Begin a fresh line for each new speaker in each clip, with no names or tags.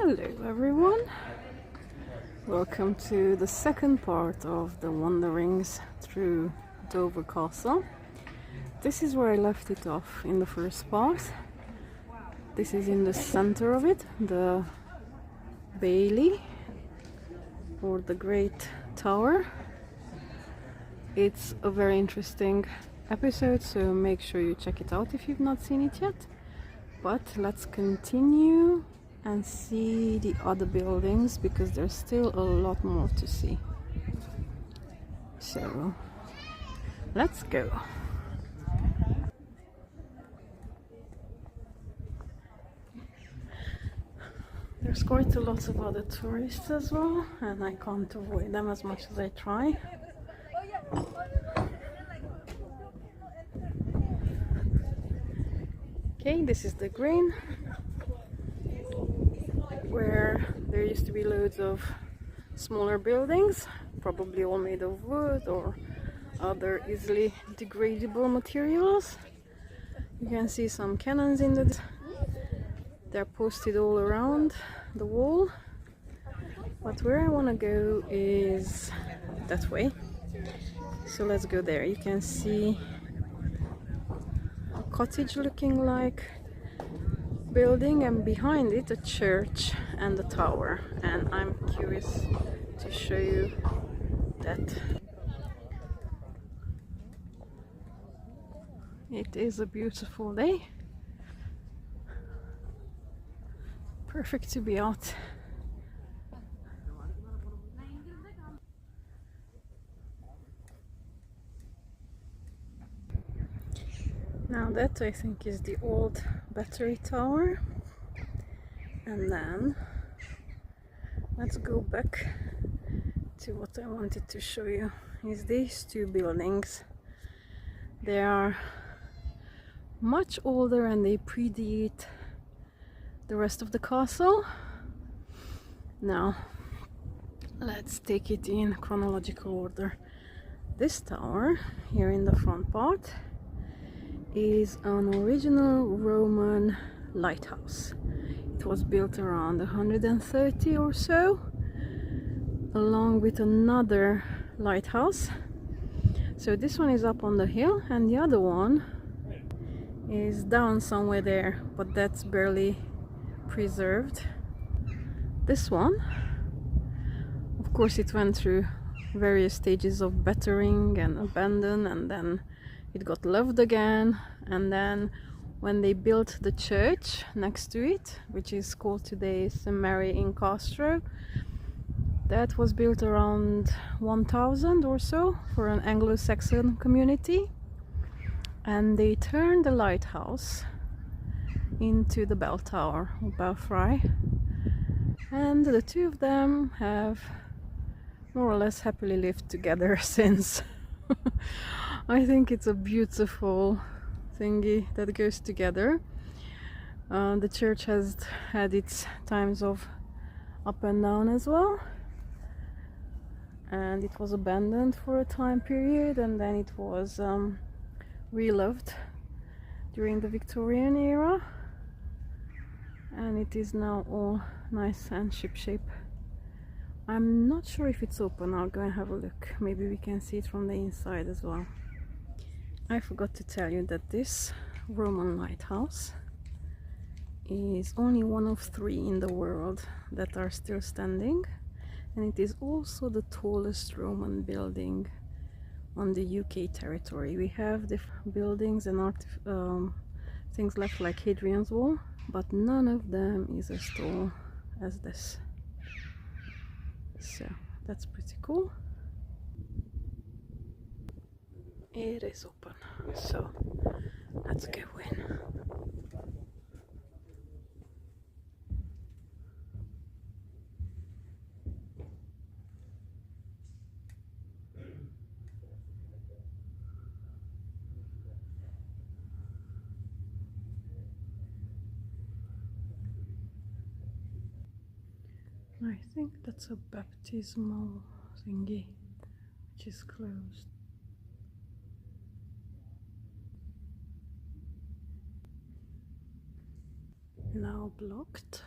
Hello everyone, welcome to the second part of the wanderings through Dover Castle. This is where I left it off in the first part. This is in the center of it, the Bailey or the Great Tower. It's a very interesting episode, so make sure you check it out if you've not seen it yet. But let's continue and see the other buildings because there's still a lot more to see. So let's go. There's quite a lot of other tourists as well, and I can't avoid them as much as I try. Okay, this is the green, where there used to be loads of smaller buildings, probably all made of wood or other easily degradable materials. You can see some cannons in the... They're posted all around the wall. But where I want to go is that way. So let's go there. You can see a cottage looking like building, and behind it a church and a tower, and I'm curious to show you that. It is a beautiful day, perfect to be out. Now that I think is the old battery tower, and then let's go back to what I wanted to show you is these two buildings. They are much older and they predate the rest of the castle. Now let's take it in chronological order. This tower here in the front part is an original Roman lighthouse. It was built around 130 or so, along with another lighthouse. So this one is up on the hill and the other one is down somewhere there, but that's barely preserved. This one, of course, it went through various stages of bettering and abandon, and then it got loved again, and then when they built the church next to it, which is called today St. Mary in Castro, that was built around 1000 or so for an Anglo-Saxon community, and they turned the lighthouse into the bell tower or belfry, and the two of them have more or less happily lived together since. I think it's a beautiful thingy that goes together. The church has had its times of up and down as well, and it was abandoned for a time period, and then it was reloved during the Victorian era, and it is now all nice and shipshape. I'm not sure if it's open. I'll go and have a look. Maybe we can see it from the inside as well. I forgot to tell you that this Roman lighthouse is only one of 3 in the world that are still standing, and it is also the tallest Roman building on the UK territory. We have the buildings and things left like Hadrian's Wall, but none of them is as tall as this. So that's pretty cool. It is open, so let's go in. I think that's a baptismal thingy, which is closed. Now blocked.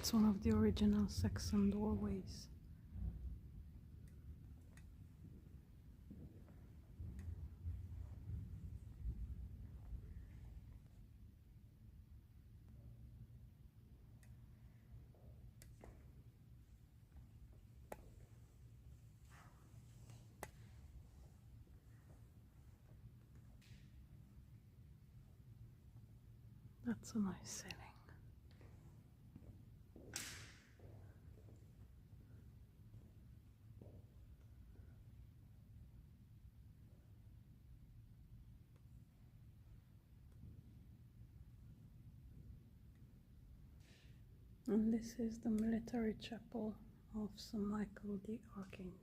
It's one of the original Saxon doorways. That's a nice ceiling. And this is the military chapel of St. Michael the Archangel.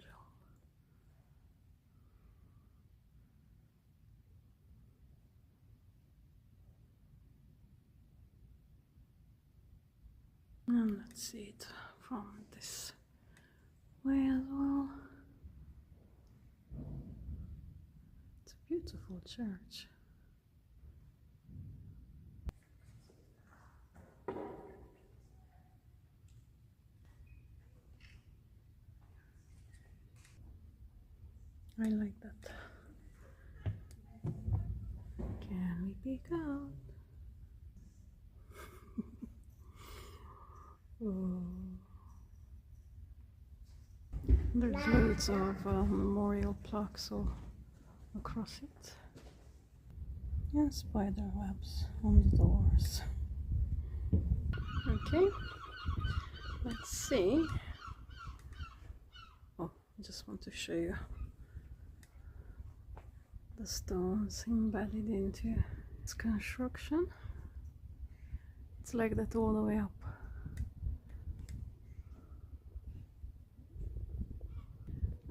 And let's see it from this way as well. It's a beautiful church. I like that. Can we peek out? Oh. There's loads of memorial plaques all across it. And spider webs on the doors. Okay, let's see. Oh, I just want to show you the stones embedded into its construction. It's like that all the way up.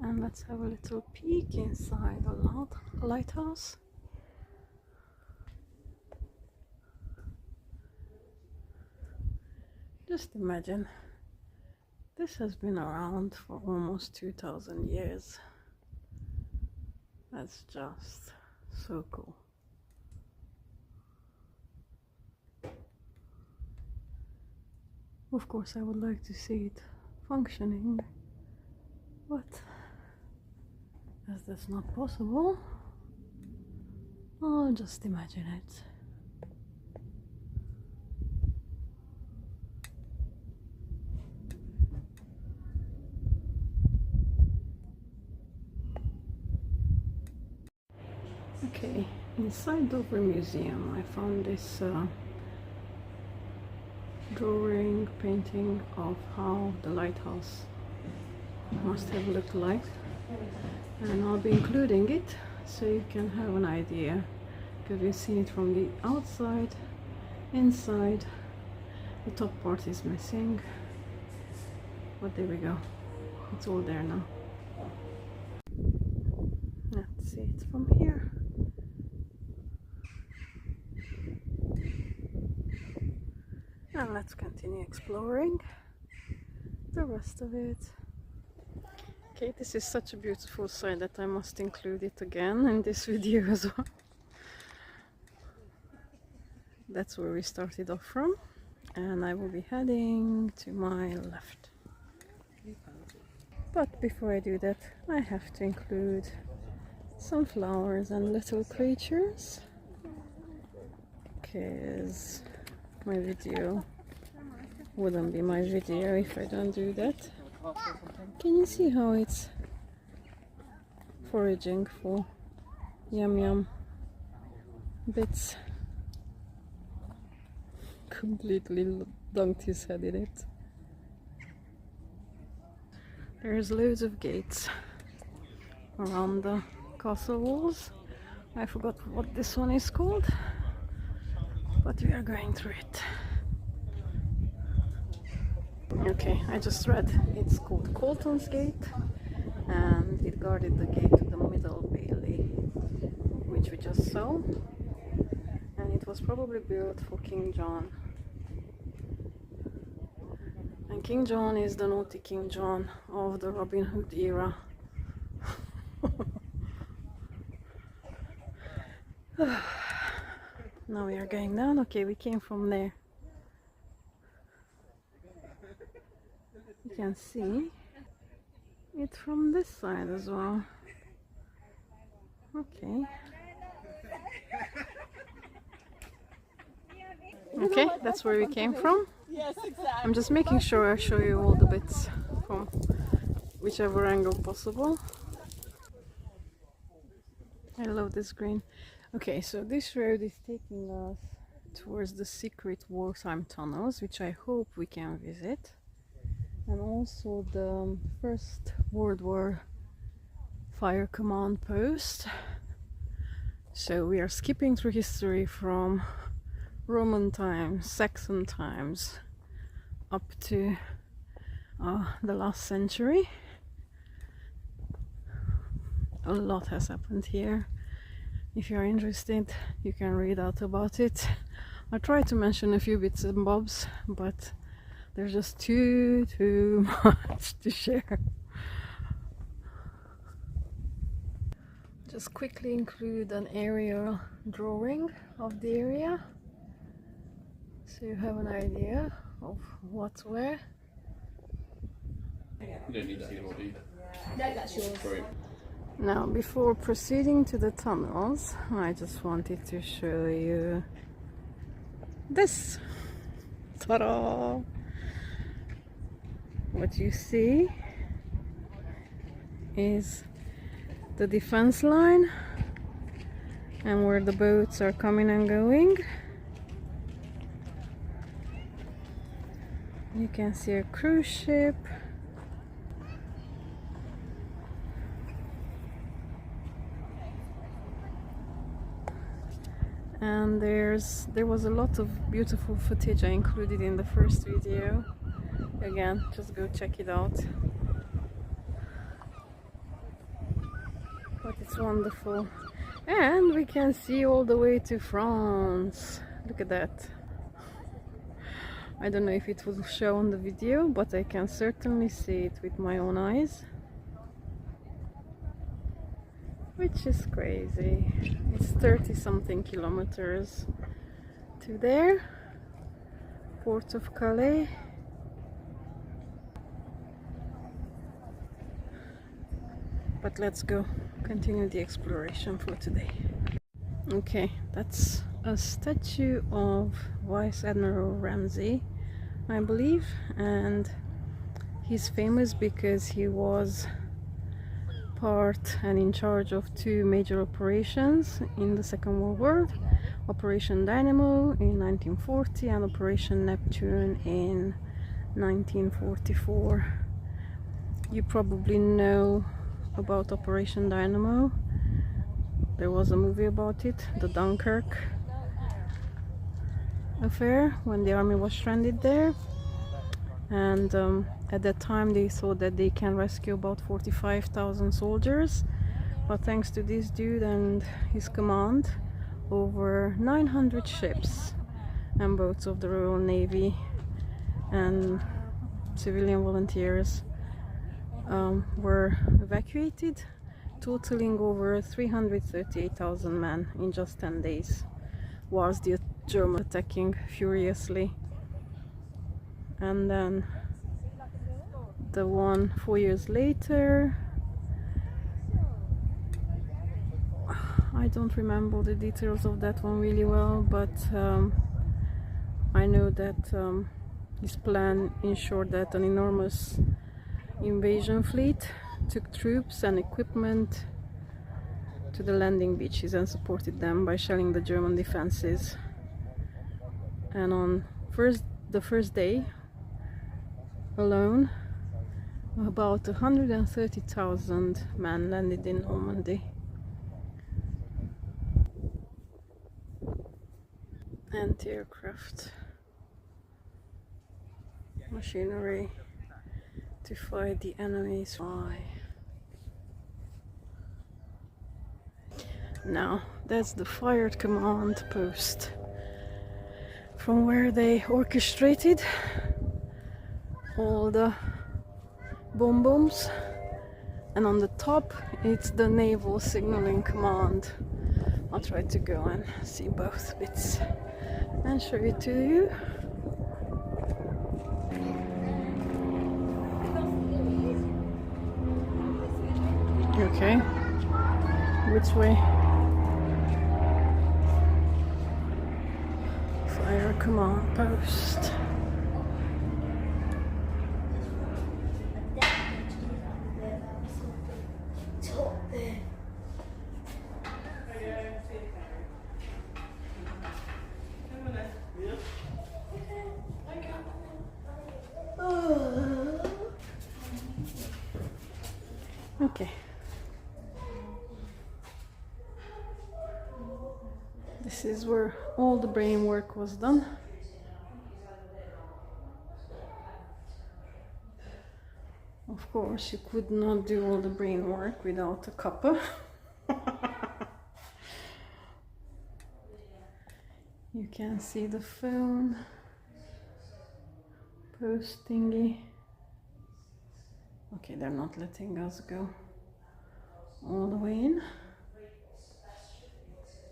And let's have a little peek inside the lighthouse. Just imagine, this has been around for almost 2000 years. That's just so cool. Of course, I would like to see it functioning, but as that's not possible, I'll just imagine it. Okay, inside the museum I found this drawing, painting of how the lighthouse must have looked like, and I'll be including it so you can have an idea, because we've seen it from the outside. Inside, the top part is missing, but there we go, it's all there now. Let's see it from here. And let's continue exploring the rest of it. Okay, this is such a beautiful site that I must include it again in this video as well. That's where we started off from, and I will be heading to my left. But before I do that, I have to include some flowers and little creatures, because my video wouldn't be my video if I don't do that. Can you see how it's foraging for yum yum bits? Completely dunked his head in it. There's loads of gates around the castle walls. I forgot what this one is called, but we are going through it. Okay, I just read it's called Colton's Gate, and it guarded the gate to the Middle Bailey, which we just saw, and it was probably built for King John. And King John is the naughty King John of the Robin Hood era. Now we are going down. Okay, we came from there. You can see it from this side as well. Okay. Okay, that's where we came from.
Yes, exactly.
I'm just making sure I show you all the bits from whichever angle possible. I love this green. Okay, so this road is taking us towards the secret wartime tunnels, which I hope we can visit, and also the First World War fire command post. So we are skipping through history from Roman times, Saxon times, up to the last century. A lot has happened here. If you are interested, you can read out about it. I tried to mention a few bits and bobs, but there's just too much to share. Just quickly include an aerial drawing of the area, so you have an idea of what's where.
You don't need that anymore, do you? No, that's yours. Sorry.
Now, before proceeding to the tunnels, I just wanted to show you this. Ta-da! What you see is the defense line and where the boats are coming and going. You can see a cruise ship. And there was a lot of beautiful footage I included in the first video. Again, just go check it out. But it's wonderful. And we can see all the way to France. Look at that. I don't know if it will show on the video, but I can certainly see it with my own eyes. Which is crazy. It's 30 something kilometers to there. Port of Calais. But let's go continue the exploration for today. Okay, that's a statue of Vice Admiral Ramsay, I believe, and he's famous because he was part and in charge of two major operations in the Second World War, Operation Dynamo in 1940 and Operation Neptune in 1944. You probably know about Operation Dynamo. There was a movie about it, the Dunkirk affair, when the army was stranded there, and at that time they thought that they can rescue about 45,000 soldiers, but thanks to this dude and his command, over 900 ships and boats of the Royal Navy and civilian volunteers were evacuated, totaling over 338,000 men in just 10 days, whilst the Germans attacking furiously. And then the one 4 years later, I don't remember the details of that one really well, but I know that this plan ensured that an enormous invasion fleet took troops and equipment to the landing beaches and supported them by shelling the German defenses. And on the first day alone, about 130,000 men landed in Normandy. Anti-aircraft machinery to fight the enemy's fly. Now, that's the fired command post from where they orchestrated all the bombs, and on the top it's the naval signaling command. I'll try to go and see both bits and show it to you. Okay. Which way? Fire command post. Okay. This is where all the brain work was done. Of course, you could not do all the brain work without a cuppa. You can see the phone post thingy. Okay, they're not letting us go all the way in.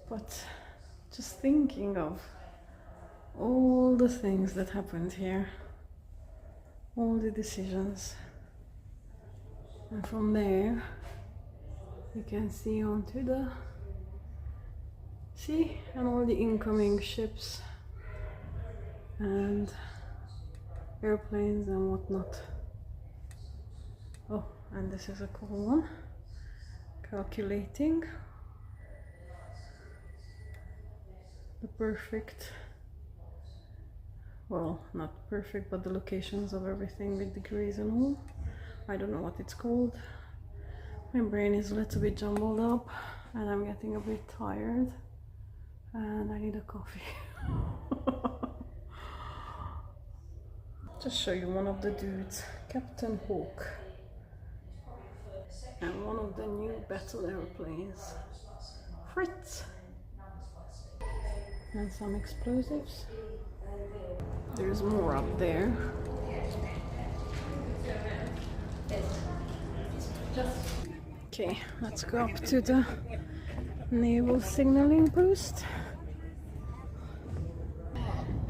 But just thinking of all the things that happened here, all the decisions. And from there, you can see onto the sea and all the incoming ships and airplanes and whatnot. Oh, and this is a cool one. Calculating the perfect, well, not perfect, but the locations of everything with degrees and all. I don't know what it's called. My brain is a little bit jumbled up and I'm getting a bit tired and I need a coffee. Just show you one of the dudes, Captain Hawk, and one of the new battle airplanes, Fritz, and some explosives. There's more up there. Okay, let's go up to the naval signaling post.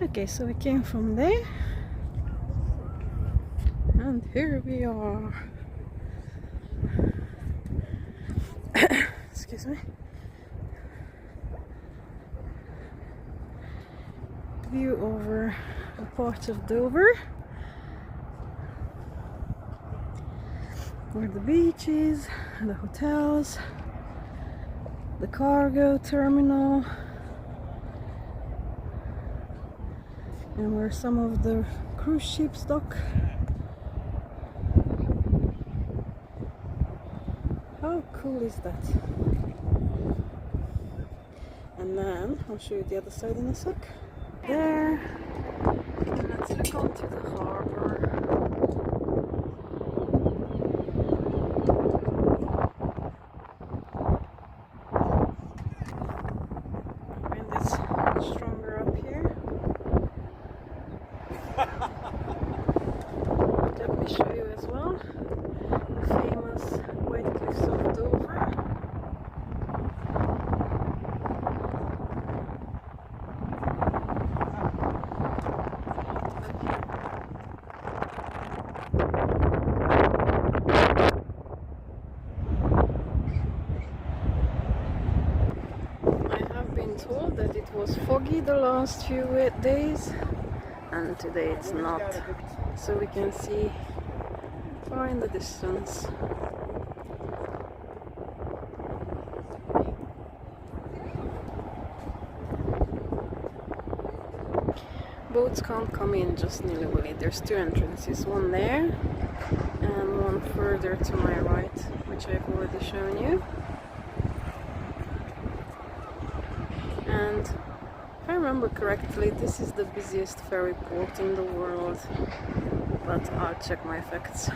Okay, so we came from there and here we are. Excuse me. View over a part of Dover, where the beach is, the hotels, the cargo terminal, and where some of the cruise ships dock. How cool is that? And then I'll show you the other side in a sec. There, and let's look onto the harbor. Wind is stronger up here. Let me show you as well the famous White Cliffs of Dover. Told that it was foggy the last few days, and today it's not, so we can see far in the distance. Boats can't come in just nilly-willy. There's two entrances, one there and one further to my right, which I've already shown you. And if I remember correctly, this is the busiest ferry port in the world, but I'll check my facts.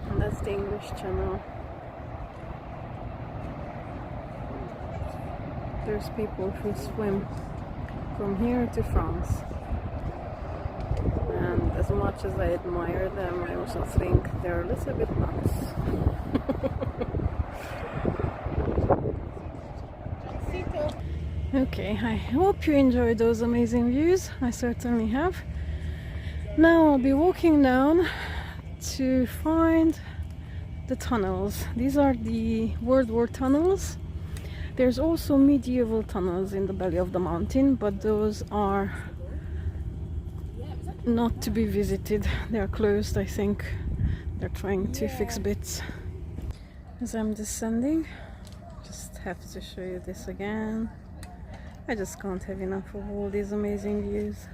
And that's the English Channel. There's people who swim from here to France. And as much as I admire them, I also think they're a little bit nuts. Okay, I hope you enjoyed those amazing views. I certainly have. Now I'll be walking down to find the tunnels. These are the World War tunnels. There's also medieval tunnels in the belly of the mountain, but those are not to be visited. They are closed, I think. They're trying to fix bits. As I'm descending, just have to show you this again. I just can't have enough of all these amazing views.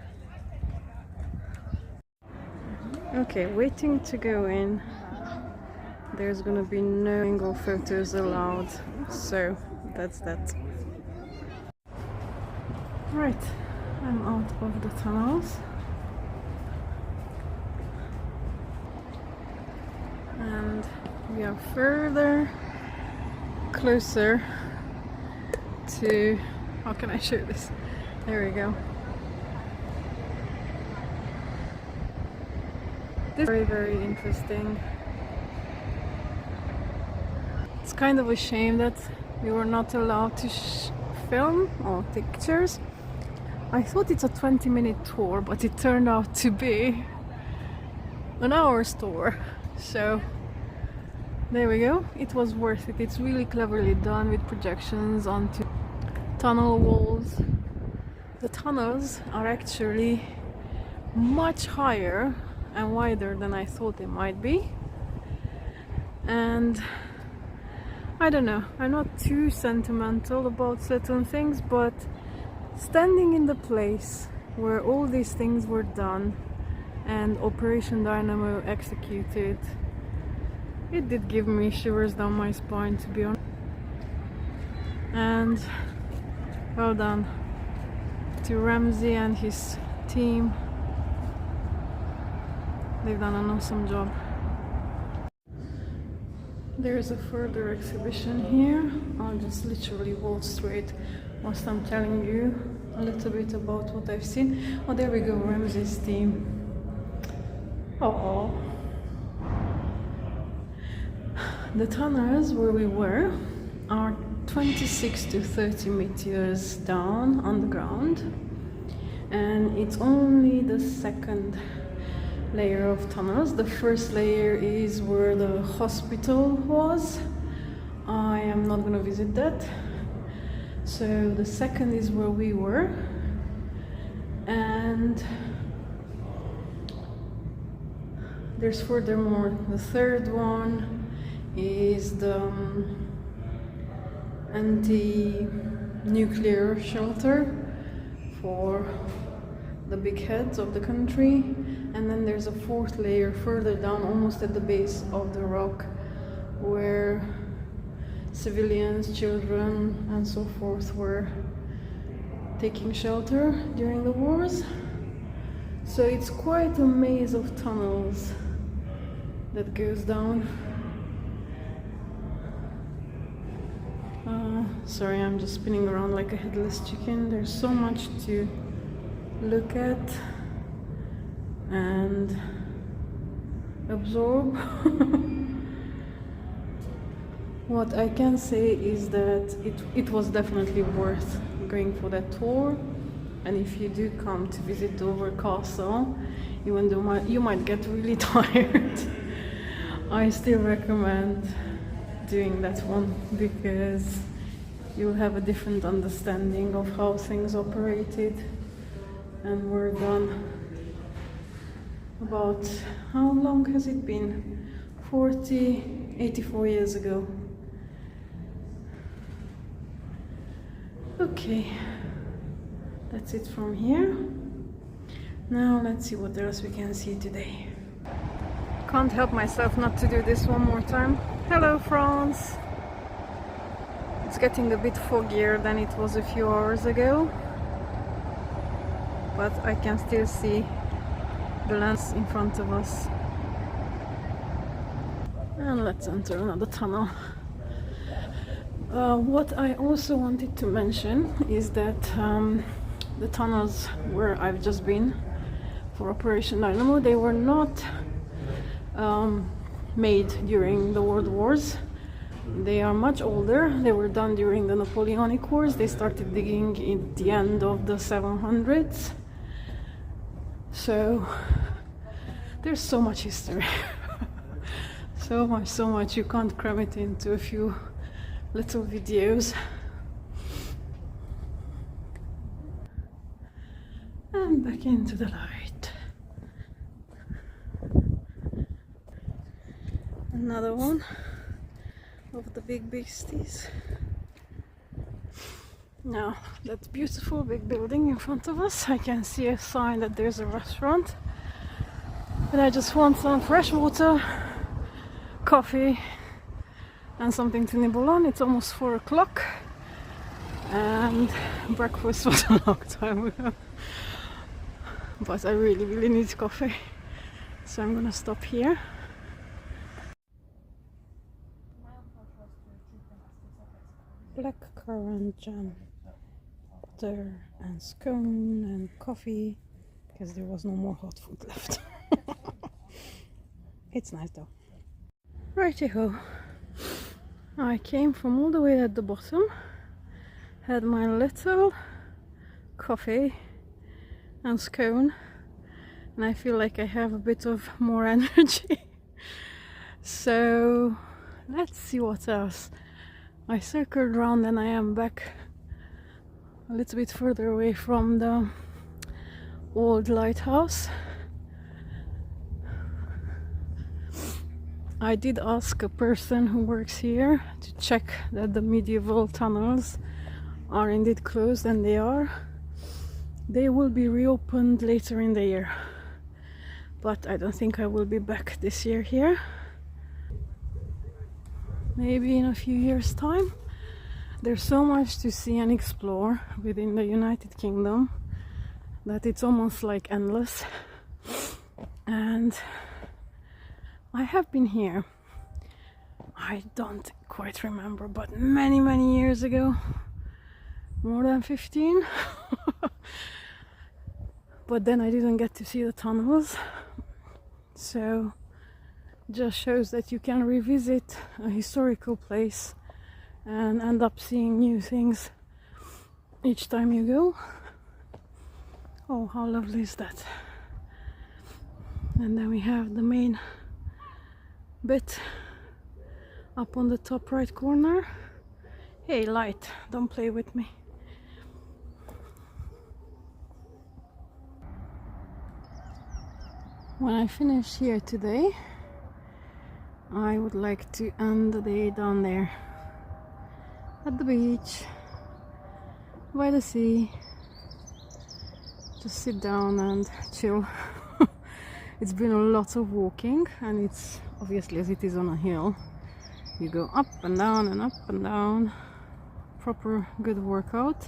Okay, waiting to go in. There's gonna be no angle photos allowed, so that's that. Right, I'm out of the tunnels. And we are further closer to, how can I show this? There we go. This is very, very interesting. It's kind of a shame that we were not allowed to film or take pictures. I thought it's a 20-minute tour, but it turned out to be an hour's tour. So there we go. It was worth it. It's really cleverly done with projections onto tunnel walls. The tunnels are actually much higher and wider than I thought they might be. And I don't know, I'm not too sentimental about certain things, but standing in the place where all these things were done and Operation Dynamo executed, it did give me shivers down my spine, to be honest. And well done to Ramsey and his team. They've done an awesome job. There's a further exhibition here. I'll just literally walk straight whilst I'm telling you a little bit about what I've seen. Oh, there we go, Ramsey's team. Oh, the tunnels where we were are 26 to 30 meters down on the ground, and it's only the second layer of tunnels. The first layer is where the hospital was. I am not going to visit that. So the second is where we were, and there's furthermore the third one is the anti-nuclear shelter for the big heads of the country. And then there's a fourth layer further down, almost at the base of the rock, where civilians, children and so forth were taking shelter during the wars. So it's quite a maze of tunnels that goes down. Sorry, I'm just spinning around like a headless chicken. There's so much to look at and absorb. What I can say is that it was definitely worth going for that tour, and if you do come to visit Dover Castle, even though you might get really tired, I still recommend doing that one, because you'll have a different understanding of how things operated and were done. About, how long has it been? 84 years ago. Okay, that's it from here. Now let's see what else we can see today. Can't help myself not to do this one more time. Hello, France! It's getting a bit foggier than it was a few hours ago, but I can still see the lands in front of us. And let's enter another tunnel. What I also wanted to mention is that the tunnels where I've just been for Operation Dynamo, they were not made during the World Wars. They are much older. They were done during the Napoleonic Wars. They started digging at the end of the 700s. So there's so much history. So much you can't cram it into a few little videos. And back into the light. Another one of the big beasties. Now, that beautiful big building in front of us, I can see a sign that there's a restaurant. And I just want some fresh water, coffee, and something to nibble on. It's almost 4 o'clock, and breakfast was a long time ago. But I really need coffee, so I'm gonna stop here. Blackcurrant jam, butter and scone and coffee, because there was no more hot food left. It's nice though. Righty-ho. I came from all the way at the bottom, had my little coffee and scone, and I feel like I have a bit of more energy. So let's see what else. I circled around and I am back a little bit further away from the old lighthouse. I did ask a person who works here to check that the medieval tunnels are indeed closed, and they are. They will be reopened later in the year, but I don't think I will be back this year here. Maybe in a few years' time. There's so much to see and explore within the United Kingdom that it's almost like endless. And I have been here, I don't quite remember, but many years ago, more than 15. But then I didn't get to see the tunnels, so just shows that you can revisit a historical place and end up seeing new things each time you go. Oh, how lovely is that? And then we have the main bit up on the top right corner. Hey, light, don't play with me. When I finish here today, I would like to end the day down there at the beach by the sea. Just sit down and chill. It's been a lot of walking, and it's obviously, as it is on a hill, you go up and down and up and down. Proper good workout.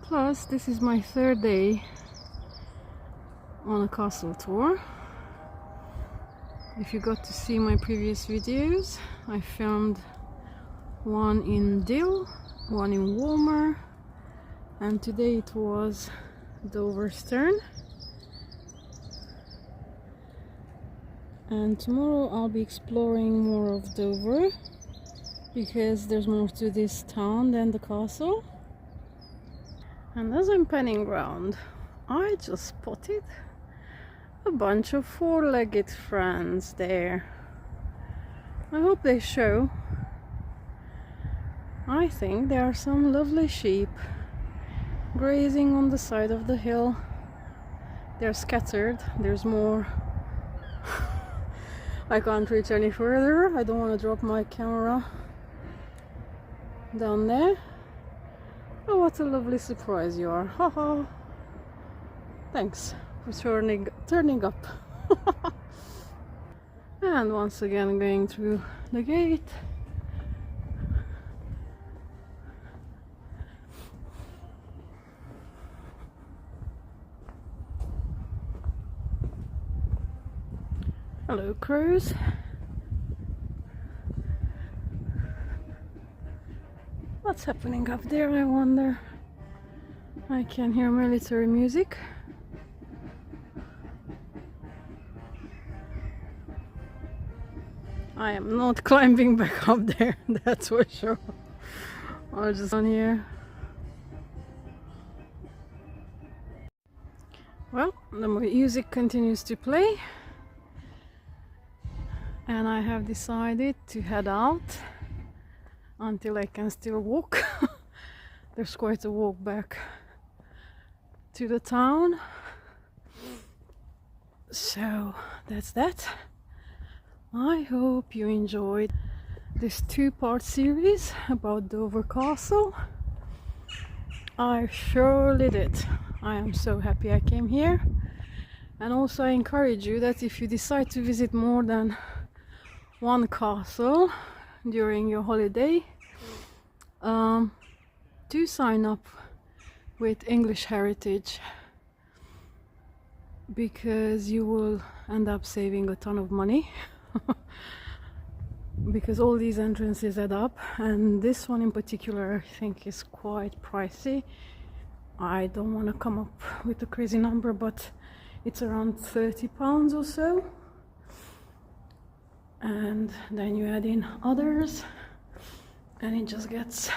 Plus, this is my 3rd day on a castle tour. If you got to see my previous videos, I filmed one in Dill, one in Walmer, and today it was Dover's turn. And tomorrow I'll be exploring more of Dover, because there's more to this town than the castle. And as I'm panning around, I just spotted a bunch of 4-legged friends there. I hope they show. I think there are some lovely sheep grazing on the side of the hill. They're scattered, there's more. I can't reach any further. I don't want to drop my camera down there. Oh, what a lovely surprise you are. Haha. Thanks for turning up. And once again going through the gate. Hello, crows. What's happening up there, I wonder? I can hear military music. I am not climbing back up there, that's for sure. I'll just on here. Well, the music continues to play. and I have decided to head out until I can still walk. There's quite a walk back to the town. So that's that. I hope you enjoyed this 2-part series about Dover Castle. I surely did. I am so happy I came here. And also I encourage you that if you decide to visit more than one castle during your holiday, do sign up with English Heritage, because you will end up saving a ton of money. Because all these entrances add up, and this one in particular I think is quite pricey. I don't want to come up with a crazy number, but it's around £30 or so, and then you add in others and it just gets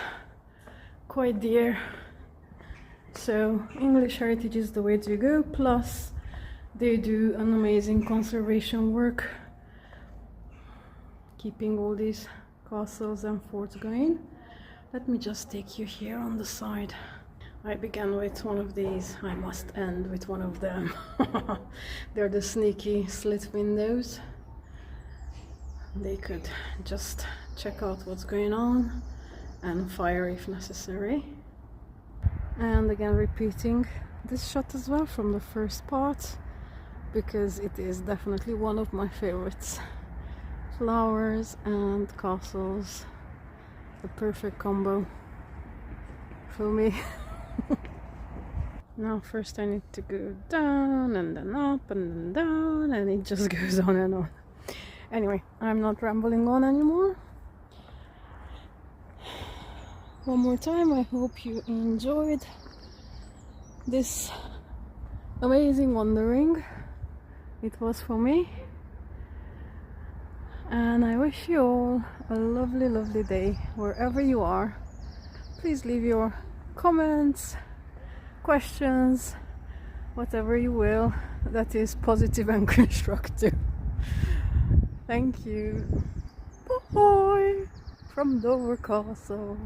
quite dear. So English Heritage is the way to go, plus they do an amazing conservation work, keeping all these castles and forts going. Let me just take you here on the side. I began with one of these, I must end with one of them. They're the sneaky slit windows. They could just check out what's going on and fire if necessary. And again repeating this shot as well from the first part, because it is definitely one of my favorites. Flowers and castles, the perfect combo for me. Now first I need to go down and then up and then down, and it just goes on and on. Anyway, I'm not rambling on anymore. One more time, I hope you enjoyed this amazing wandering. It was for me. And I wish you all a lovely, lovely day wherever you are. Please leave your comments, questions, whatever you will that is positive and constructive. Thank you. Bye from Dover Castle.